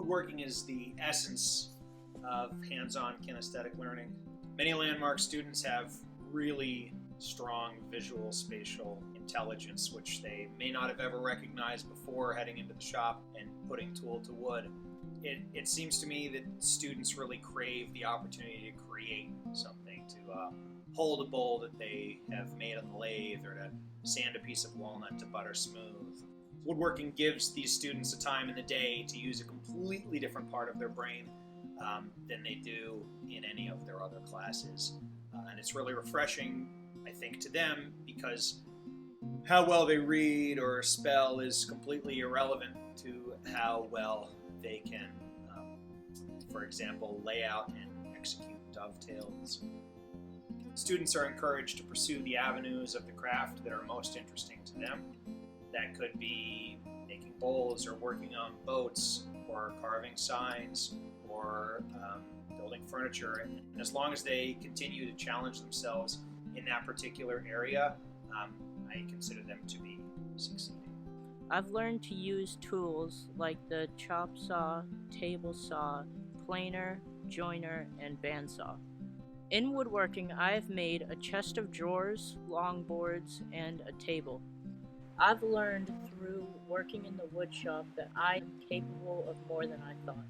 Woodworking is the essence of hands-on kinesthetic learning. Many landmark students have really strong visual spatial intelligence, which they may not have ever recognized before heading into the shop and putting tool to wood. It seems to me that students really crave the opportunity to create something, to hold a bowl that they have made on the lathe, or to sand a piece of walnut to butter smooth. Woodworking gives these students a time in the day to use a completely different part of their brain than they do in any of their other classes. And it's really refreshing, I think, to them, because how well they read or spell is completely irrelevant to how well they can, for example, lay out and execute dovetails. Students are encouraged to pursue the avenues of the craft that are most interesting to them. That could be making bowls, or working on boats, or carving signs, or building furniture. And as long as they continue to challenge themselves in that particular area, I consider them to be succeeding. I've learned to use tools like the chop saw, table saw, planer, joiner, and bandsaw. In woodworking, I have made a chest of drawers, longboards, and a table. I've learned through working in the woodshop that I am capable of more than I thought.